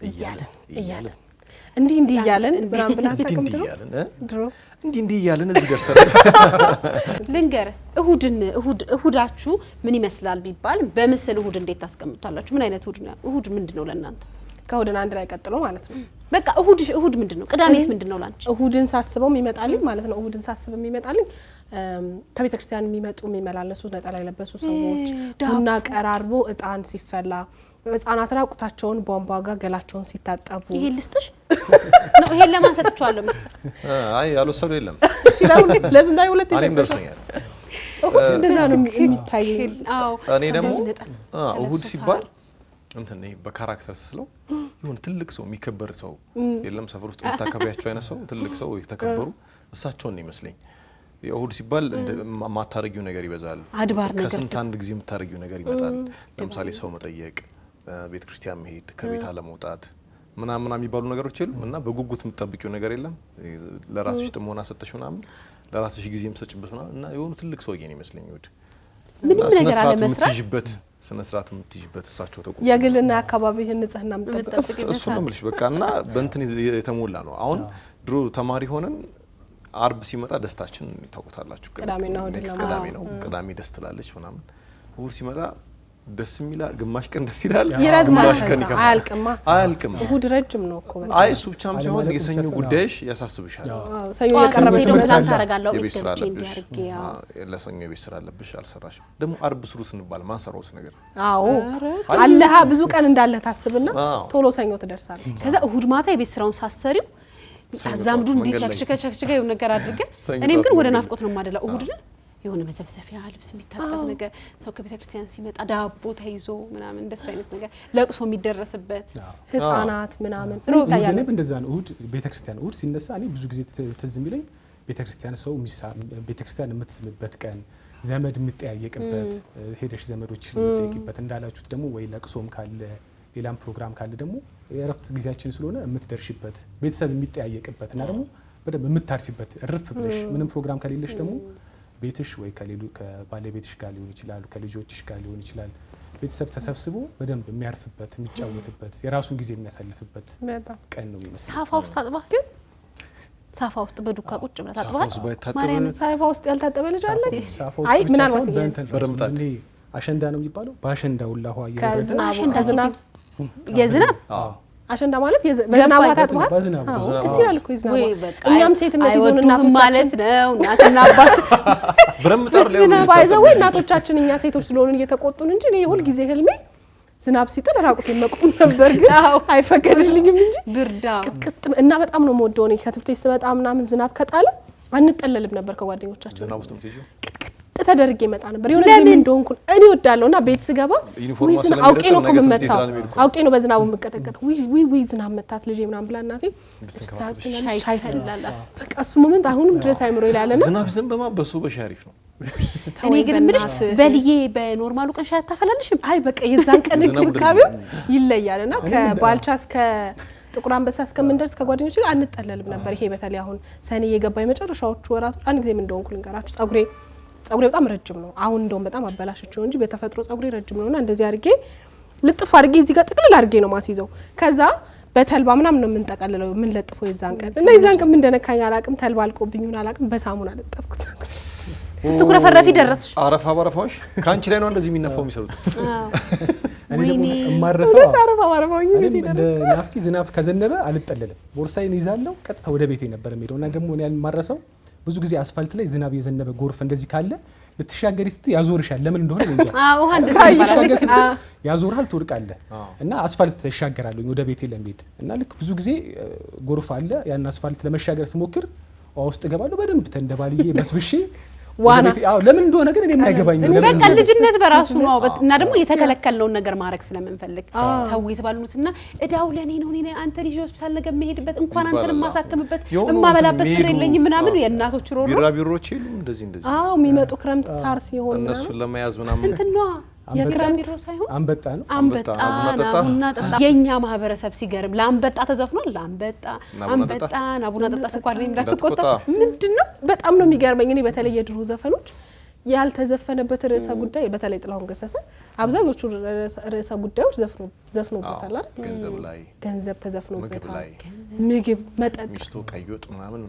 እያለን እንዲህ እያለን ብራም ብላ ተቀምጥሮ ድሮ እንዲህ እያለን እዚህ ደርሰናል ልንገር እሁዳችሁ ምን ይመስላል ቢባል በምስል እሁድ እንዴት ታስቀምጣላችሁ ምን አይነት እሁድ ነው እሁድ ምንድነው ለእናንተ ከእሁድን አንድ ላይ ቀጥሎ ማለት ነው በቃ እሁድ ምንድነው ቅዳሜስ ምንድነው ላንቺ እሁድን ሳስበው ይመጣልኝ ማለት ነው እሁድን ሳስበው ይመጣልኝ ከቤተ ክርስቲያን የሚመጡ የሚመላለሱ ነጠላ የለበሱ ሰዎች ቡና ቀራርቦ እጣን ሲፈላ ህፃናት ራቁታቸውን ቧንቧ ጋር ገላቸውን ሲታጠቡ ይሄ ልስጥሽ ነው ይሄ ለማንሰጥቻለሁ ሚስተር አይ ያልወሰዱ የለም ለዝንዳይ ሁለት እኔም ደርሰኛል እሁድ እንደዛ ነው የሚታየው አዎ እኔ ደግሞ እሁድ ሲባል እንትን ነው በካራክተር ስለው ይሁን ትልቅ ሰው የሚከበር ሰው የለም ሰፈር ውስጥ መታከቢያቸው አይነት ሰው ትልቅ ሰው የተከበሩ እሳቸውን ነው ይመስለኝ የእሁድ ሲባል ማታረጊው ነገር ይበዛል ከስንት አንድ ጊዜ የምታረጊው ነገር ይመጣል ለምሳሌ ሰው መጠየቅ ቤተ ክርስቲያን መሄድ ከቤት አለመውጣት ምናምን የሚባሉ ነገሮች የሉ እና በጉጉት የምትጠብቂው ነገር የለም ለራስሽ ጥሞና ሰጥተሽ ምናምን ለራስሽ ጊዜ የምትሰጭበት እና የሆኑ ትልቅ ሰው ይገኝ ይመስለኝ ይወድ ምንም ነገር አለ መስራት ስነስርዓት የምትይዥበት እሳቸው ተቆም የግልና አካባቢህን ንጽህና የምትጠብቅ እሱ ነው ምልሽ በቃና በእንትን የተሞላ ነው አሁን ድሮ ተማሪ ሆነን አርብ ሲመጣ ደስታችን ታውቁታላችሁ ቅዳሜ ነው ቅዳሜ ደስ ትላለች ምናምን እሁድ ሲመጣ ደስ የሚላ ግማሽ ቀን ደስ ይላል ይረዝማል አያልቅም እሁድ ረጅም ነው እኮ አይ እሱ ብቻም ሳይሆን የሰኞ ጉዳይሽ ያሳስብሻል ሰኞ የቀረበች ትምህርት ታረጋለው ቤት ገብቼ እንዲያርግ ለሰኞ ቤት ስራ አለብሽ አልሰራሽም ደግሞ አርብ ስሩ ስንባል ማንሰራውስ ነገር አዎ አለህ ብዙ ቀን እንዳለ ታስብና ቶሎ ሰኞ ትደርሳለህ ከዛ እሁድ ማታ የቤት ስራውን ሳሰሪው አዛምዱ እንዲቸክቸከ የሆነ ነገር አድርገ እኔም ግን ወደ ናፍቆት ነው ማደላ እሁድ የሆነ መዘፍዘፊያ ልብስ የሚታጠብ ነገር ሰው ከቤተ ክርስቲያን ሲመጣ ዳቦ ተይዞ ምናምን እንደሱ አይነት ነገር ለቅሶ የሚደረስበት ህፃናት ምናምን ነው ታያለ እንደዛ ነው እሁድ ቤተ ክርስቲያን እሁድ ሲነሳ እኔ ብዙ ጊዜ ትዝ የሚለኝ ቤተ ክርስቲያን ሰው ቤተ ክርስቲያን የምትስምበት ቀን ዘመድ የምትጠያየቅበት ሄደሽ ዘመዶችን የምትጠይቂበት እንዳላችሁት ደግሞ ወይ ለቅሶም ካለ ሌላም ፕሮግራም ካለ ደግሞ የረፍት ጊዜያችን ስለሆነ የምትደርሽበት ቤተሰብ የሚጠያየቅበት እና ደግሞ በደንብ የምታርፊበት እርፍ ብለሽ ምንም ፕሮግራም ከሌለሽ ደግሞ ቤትሽ ወይ ከባለቤትሽ ጋር ሊሆን ይችላል ከልጆችሽ ጋር ሊሆን ይችላል ቤተሰብ ተሰብስቦ በደንብ የሚያርፍበት የሚጫወትበት የራሱን ጊዜ የሚያሳልፍበት ቀን ነው የሚመስለው ሳፋ ውስጥ አጥባህ ግን ሳፋ ውስጥ በዱካ ቁጭ ብላ ታጥባህ ማርያም ሳፋ ውስጥ ያልታጠበ ልጅ አለ አይ ምን አልባት በረምጣት አሸንዳ ነው የሚባለው በአሸንዳው ላሁ ከዝናብ የዝናብ አሸንዳ ማለት በዝናብ ታጥባህ ደስ ይላል እኮ ዝናብ እኛም ሴትነት ይዞን እናቶቻችን ማለት ነው እናትና አባት በረምጣር ላይ ዝናብ ባይዘው እናቶቻችን እኛ ሴቶች ስለሆኑ እየተቆጡን እንጂ እኔ ሁሉ ጊዜ ህልሜ ዝናብ ሲጥል ራቁቴን መቆም ነበር ግን አይፈቀድልኝም እንጂ ብርዳ እና በጣም ነው የምወደው እኔ ከትምህርት ቤት ስመጣ ምናምን ዝናብ ከጣለ አንጠለልም ነበር ከጓደኞቻችን ዝናብ ውስጥ ምትይዩ ተደርጌ መጣ ነበር የሆነ ምን እንደሆንኩ እኔ ወዳለውና ቤት ስገባ አውቄ ነው ከመመጣው አውቄ ነው በዝናቡ መቀጠቀጥ ዊ ዝናብ መታት ልጄ ምናምን ብላ እናቴ ሻይ ፈላላ በቃ እሱ ሞመንት አሁንም ድረስ አይምሮ ይላልና ዝናብ ዘንበማ በሱ በሻሪፍ ነው እኔ ግን ምንሽ በልዬ በኖርማሉ ቀን ሻይ አታፈላልሽም አይ በቃ የዛን ቀን እንክብካቤው ይለያልና ከባልቻ እስከ ጥቁር አንበሳ እስከምንደርስ ከጓደኞቼ ጋር አንጠለልም ነበር ይሄ በተለይ አሁን ሰኔ የገባ የመጨረሻዎቹ ወራት አንድ ጊዜ ምን እንደሆንኩ ልንገራችሁ ጸጉሬ በጣም ረጅም ነው አሁን እንደውም በጣም አበላሽቸው እንጂ በተፈጥሮ ጸጉሬ ረጅም ነውና እንደዚህ አድርጌ ልጥፍ አድርጌ እዚህ ጋር ጥቅልል አድርጌ ነው ማስይዘው ከዛ በተልባ ምናምን ነው የምንጠቀልለው ምን ለጥፈው የዛን ቀን እና የዛን ቀን ምን እንደነካኝ አላቅም ተልባ አልቆብኝ ሆነ አላቅም በሳሙና ለጥፍኩት ስትኩረፈረፊ ደረስሽ አረፋ ባረፋሽ ካንቺ ላይ ነው እንደዚህ የሚነፋው የሚሰሩት እኔ ደግሞ ማረሳው አረፋ ባረፋው እንደ ናፍቂ ዝናብ ከዘነበ አልጠለልም ቦርሳዬን ይዛለው ቀጥታ ወደ ቤቴ ነበር የምሄደውና ደግሞ እኔ ማረሳው ብዙ ጊዜ አስፋልት ላይ ዝናብ የዘነበ ጎርፍ እንደዚህ ካለ ልትሻገሪ ስትይ ያዞርሻል ለምን እንደሆነ እንጃ ውሃ እንደዚህ ይባላል ያዞርሃል ትወድቃለህ እና አስፋልት ተሻገራለሁ ወደ ቤቴ ለመሄድ እና ልክ ብዙ ጊዜ ጎርፍ አለ ያን አስፋልት ለመሻገር ስሞክር ውስጥ ገባለሁ በደንብ ተንደባልዬ መስብሼ ዋና ለምን እንደሆነ ግን እኔ የማይገባኝ በቃ ልጅነት በራሱ ነው እና ደግሞ የተከለከለውን ነገር ማድረግ ስለምንፈልግ ታው የተባሉትና እዳው ለኔ ነው እኔ አንተ ልጅ ሆስፒታል ነገ መሄድበት እንኳን አንተን ማሳከምበት እማበላበት ብር የለኝም ምናምን የእናቶች ሮሮ ቢራቢሮች ይሉም እንደዚህ የሚመጡ ክረምት ሳር ሲሆን እነሱ ለማያዝ ምናምን እንትኗ የክረምቢሮ ሳይሆን አንበጣ ነው አንበጣ ቡና ጠጣ የኛ ማህበረሰብ ሲገርም ለአንበጣ ተዘፍኗል ለአንበጣ አንበጣ ቡና ጠጣ ስኳር ላይ እንዳትቆጣ ምንድነው በጣም ነው የሚገርመኝ እኔ በተለይ የድሮ ዘፈኖች ያልተዘፈነበት ርዕሰ ጉዳይ በተለይ ጥላሁን ገሰሰ አብዛኞቹ ርዕሰ ጉዳዮች ዘፍኖበታል አይደል? ገንዘብ ተዘፍኖበታል፣ ምግብ፣ መጠጥ፣ ሚስቱ ቀይ ወጥ ምናምን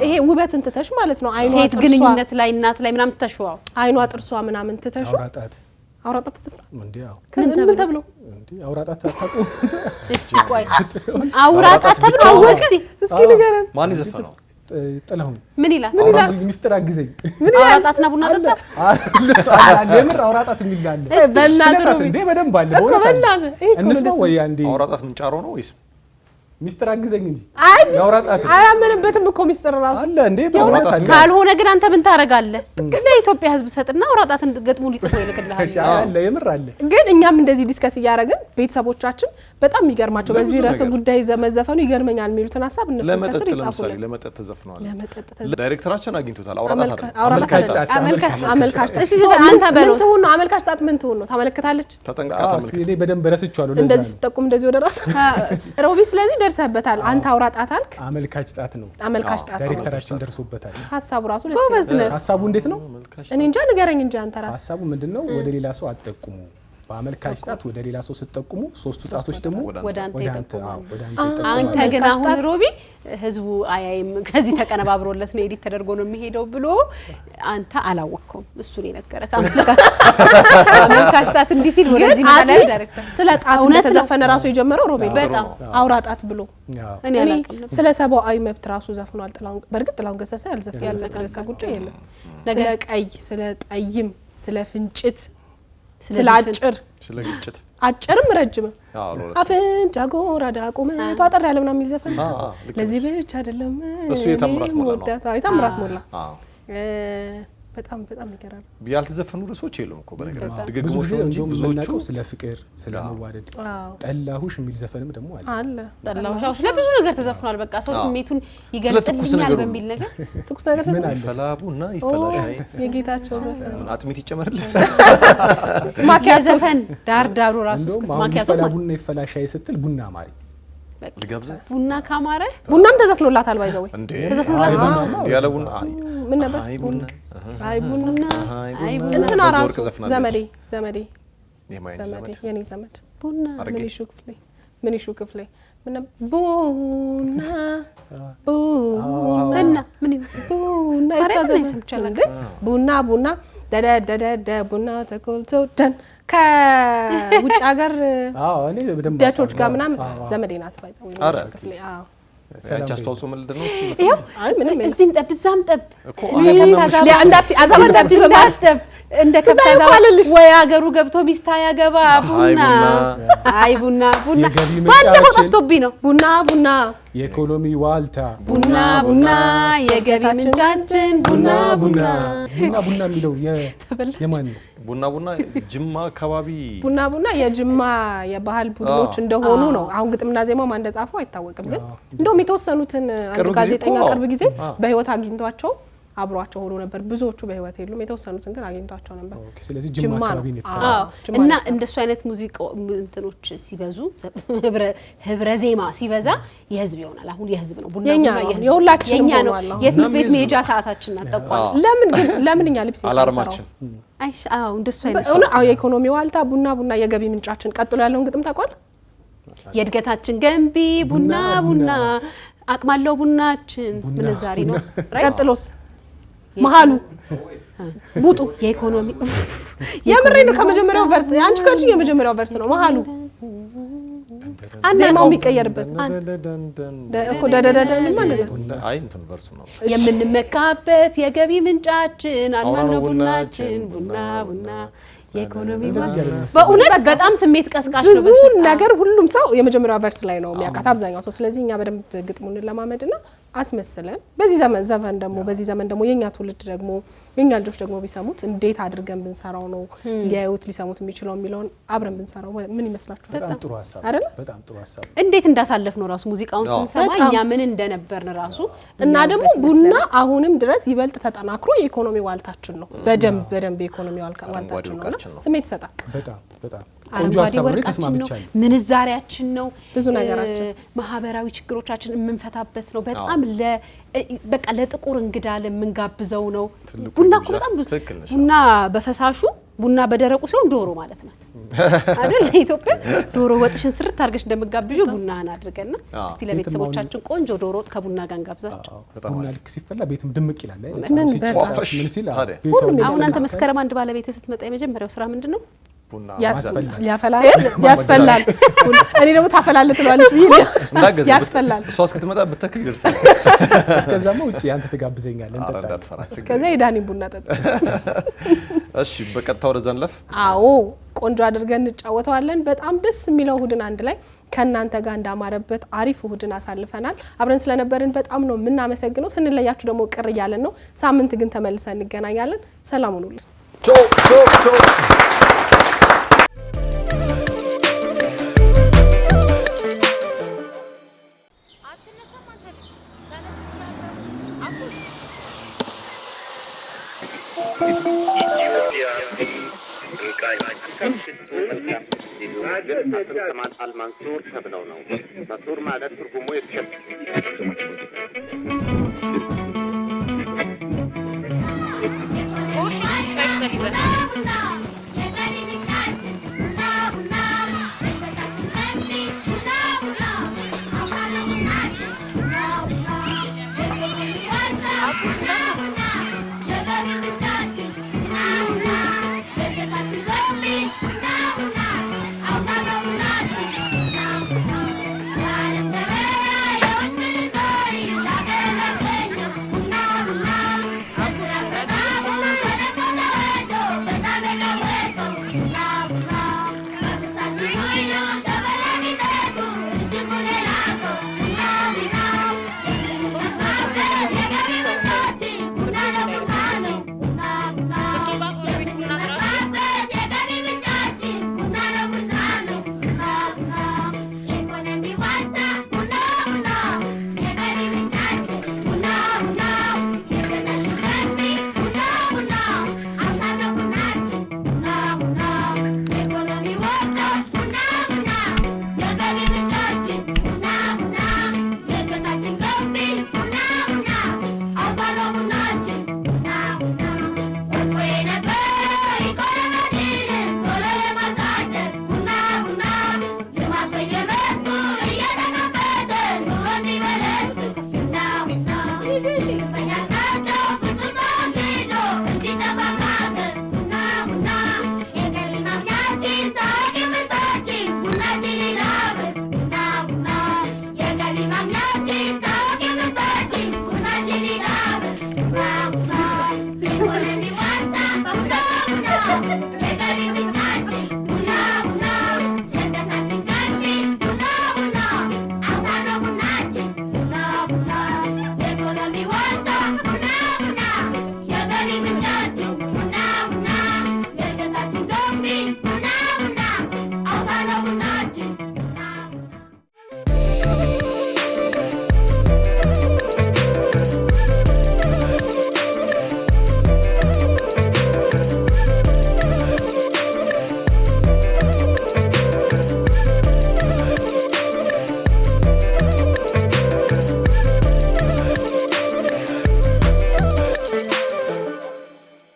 ይሄ ውበትን ትተሽ ማለት ነው። አይኗ ሴት ግንኙነት ላይ እናት ላይ ምናምን ተሽዋው አይኗ ጥርሷ ምናምን ትተሽ አውራጣት ተዘፍና እንዴ? አዎ ምን ተብሎ እንዴ? አውራጣት ታጣቁ እስቲ ቆይ አውራጣት ተብሎ እስኪ ንገረን። ማን ይዘፈነው? ጥላሁን ምን ይላል? ሚስጥር አግዘኝ አውራጣትና ቡና ጠጣ ለምን አውራጣት የሚላል በእናትህ እንዴ? በደንብ አለ እንስማው ወይ አንዴ። አውራጣት ምንጫሮ ነው ወይስ ሚስጥር አግዘኝ እንጂ አይ ያውራጣት አያመንበትም እኮ ሚስጥር ራሱ አለ እንዴ? በአውራጣት ካልሆነ ግን አንተ ምን ታረጋለህ? ለኢትዮጵያ ሕዝብ ሰጥና አውራጣትን ገጥሞ ሊጽፈው ይልክልሃል። አለ የምር አለ። ግን እኛም እንደዚህ ዲስከስ እያደረግን ቤተሰቦቻችን በጣም የሚገርማቸው በዚህ ርዕሰ ጉዳይ ዘመዘፈኑ ይገርመኛል የሚሉትን ሀሳብ እነሱ ከስር ይጻፉልን። ለመጠጥ ተዘፍነዋል። ለመጠጥ ዳይሬክተራችን አግኝቶታል። አመልካች እሺ አንተ በለው ምን አመልካች ጣት ምን ትሆን ነው? ታመለክታለች። ተጠንቀቃ ተመልከት። እኔ በደንብ ረስቻለሁ። ለዛ እንደዚህ ተጠቁም እንደዚህ ወደ ራስ ሮቢ ስለዚህ ደርሰበታል። አንተ አውራጣት አልክ። አመልካች ጣት ነው። አመልካች ጣት ዳይሬክተራችን ደርሶበታል። ሀሳቡ ራሱ ደስ ይላል። ሀሳቡ እንዴት ነው? እኔ እንጃ ንገረኝ እንጂ አንተ ራስ ሀሳቡ ምንድነው? ወደ ሌላ ሰው አትጠቁሙ። በአመልካች ጣት ወደ ሌላ ሰው ስትጠቁሙ ሶስቱ ጣቶች ደግሞ ወደ አንተ ይጠቁማሉ። ይጠቁማሉ። አንተ ግን አሁን ሮቢ ህዝቡ አያይም ከዚህ ተቀነባብሮለት ነው ኤዲት ተደርጎ ነው የሚሄደው ብሎ አንተ አላወቅከውም። እሱ ነው የነገረህ። አመልካች ጣት እንዲህ ሲል ወደዚህ ማለት ዳይሬክተር ስለ ጣት ተዘፈነ ራሱ የጀመረው ሮቤል በጣም አውራጣት ብሎ እኔ አላውቅም ነበር። ስለ ሰብአዊ መብት ራሱ ዘፍኗል ጥላሁን። በእርግጥ ጥላሁን ገሰሰ ያልዘፈነ ጉዳይ የለም። ስለ ቀይ፣ ስለ ጠይም፣ ስለ ፍንጭት፣ ስለ አጭር፣ ስለ ግጭት አጭርም ረጅም አፍንጫ ጎራዳ ቁመቷ አጠር ያለ ምናምን የሚዘፈን ለዚህ ብቻ አይደለም። እሱ የታምራት ሞላ ነው። የታምራት ሞላ በጣም ይገራል። ያልተዘፈኑ ርዕሶች የሉም እኮ በነገር ድግግሞሽ ነው እንጂ ብዙዎቹ ስለ ፍቅር፣ ስለ መዋደድ ጠላሁሽ የሚል ዘፈንም ደግሞ አለ። ጠላሁሽ ስለ ብዙ ነገር ተዘፍኗል። በቃ ሰው ስሜቱን ይገልጽልኛል በሚል ነገር ትኩስ ነገር ተዘፍኗል። ፈላቡና ይፈላሻይ የጌታቸው ዘፈን አጥሚት ይጨመርልህ ማኪያቶ ዘፈን ዳርዳሩ ራሱ ማኪያቶ ፈላቡና ይፈላሻይ ስትል ቡና ማሪ ልጋብዘ ቡና ካማረ ቡናም ተዘፍኖላታል። ባይዘው እንዴ ተዘፍኖላታል ያለ ቡና ምን ነበር? አይ ቡና እንትና ራሱ ዘመዴ የኔ ዘመድ ቡና ምን ይሹ ክፍሌ ምን ቡና ቡና ደደደደ ቡና ተቆልቶ ደን ከውጭ ሀገር እኔ በደንብ ደቾች ጋር ምናምን ዘመዴ ናት። ባይዘው ክፍሌ ያንቺ አስተዋጽኦ ምንድን ነው? እሱ ይኸው ምንም እዚህም ጠብ እዛም ጠብ እኮ እንደ ከብታ ወይ ሀገሩ ገብቶ ሚስታ ያገባ ቡና ባለፈው ጠፍቶብኝ ነው። ቡና የኢኮኖሚ ዋልታ ቡና የገቢ ምንጫችን ቡና የሚለው የማን ነው? ቡና ጅማ አካባቢ ቡና የጅማ የባህል ቡድኖች እንደሆኑ ነው። አሁን ግጥምና ዜማው ማን እንደጻፈው አይታወቅም። ግን እንደውም የተወሰኑትን አንድ ጋዜጠኛ ቅርብ ጊዜ በህይወት አግኝቷቸው አብሯቸው ሆኖ ነበር። ብዙዎቹ በህይወት የሉም። የተወሰኑትን ግን አግኝቷቸው ነበር። ስለዚህ ጅማ አካባቢ ነው የተሰራው። እና እንደሱ አይነት ሙዚቃ እንትኖች ሲበዙ ህብረ ዜማ ሲበዛ የህዝብ ይሆናል። አሁን የህዝብ ነው። ቡና የሁላችንም ነው። የትምህርት ቤት መሄጃ ሰዓታችን አጠቋል። ለምን እኛ ልብስ አላርማችን እንደሱ አይነት የኢኮኖሚ ዋልታ ቡና የገቢ ምንጫችን ቀጥሎ ያለውን ግጥም ታውቋል። የእድገታችን ገንቢ ቡና አቅማለው ቡናችን ምንዛሪ ነው። ቀጥሎስ መሃሉ ቡጡ የኢኮኖሚ የምሬ ነው። ከመጀመሪያው ቨርስ አንቺ ካልሽ የመጀመሪያው ቨርስ ነው መሃሉ ዜማው የሚቀየርበት እኮ ደደደደን ማለት ነው። አይ እንትን ቨርሱ ነው የምንመካበት የገቢ ምንጫችን አልማነው ቡናችን ቡና የኢኮኖሚ በእውነት በጣም ስሜት ቀስቃሽ ነው። ብዙ ነገር ሁሉም ሰው የመጀመሪያው ቨርስ ላይ ነው የሚያውቃት አብዛኛው ሰው። ስለዚህ እኛ በደንብ ግጥሙን ለማመድና አስመስለን በዚህ ዘመን ደግሞ የኛ ትውልድ ደግሞ የኛ ልጆች ደግሞ ቢሰሙት እንዴት አድርገን ብንሰራው ነው ሊያዩት ሊሰሙት የሚችለው የሚለውን አብረን ብንሰራው ምን ይመስላችኋል? በጣም ጥሩ ሀሳብ አይደል? በጣም ጥሩ ሀሳብ። እንዴት እንዳሳለፍ ነው ራሱ ሙዚቃውን ስንሰማ እኛ ምን እንደነበርን ራሱ እና ደግሞ ቡና አሁንም ድረስ ይበልጥ ተጠናክሮ የኢኮኖሚ ዋልታችን ነው። በደንብ የኢኮኖሚ ዋልታችን ነው። ስሜት ይሰጣል። በጣም ቆንጆ ሀሳብ ነው ተስማምቻለሁ ምንዛሪያችን ነው ብዙ ነገራችን ማህበራዊ ችግሮቻችን የምንፈታበት ነው በጣም በቃ ለጥቁር እንግዳ ለምንጋብዘው ነው ቡና እኮ በጣም ብዙ ቡና በፈሳሹ ቡና በደረቁ ሲሆን ዶሮ ማለት ነው አይደል ኢትዮጵያ ዶሮ ወጥሽን ስርት አድርገሽ እንደምጋብዡ ቡናን አድርገና እስቲ ለቤተሰቦቻችን ቆንጆ ዶሮ ወጥ ከቡና ጋር እንጋብዛቸው ቡና ልክ ሲፈላ ቤትም ድምቅ ይላል ምን ሲል አሁን አንተ መስከረም አንድ ባለቤት ስትመጣ የመጀመሪያው ስራ ምንድነው ቡና ያስፈላል እኔ ደግሞ ታፈላለህ ትላለች ብዬ ያስፈላል እሷ እስክትመጣ በተክል ይደርሳል እስከዛማ ውጪ አንተ ተጋብዘኛለህ እንጠጣ እስከዛ የዳኒ ቡና ጠጣ እሺ በቀጥታ ወደዛ እንለፍ አዎ ቆንጆ አድርገን እንጫወተዋለን በጣም ደስ የሚለው እሁድን አንድ ላይ ከናንተ ጋር እንዳማረበት አሪፍ እሁድን አሳልፈናል አብረን ስለነበርን በጣም ነው የምናመሰግነው ስንለያችሁ ደግሞ ቅር እያለን ነው ሳምንት ግን ተመልሰን እንገናኛለን ሰላም ሁኑልን ቾ ቾ ቾ አልማንሱር ተብለው ነው መንሱር ማለት ትርጉሙ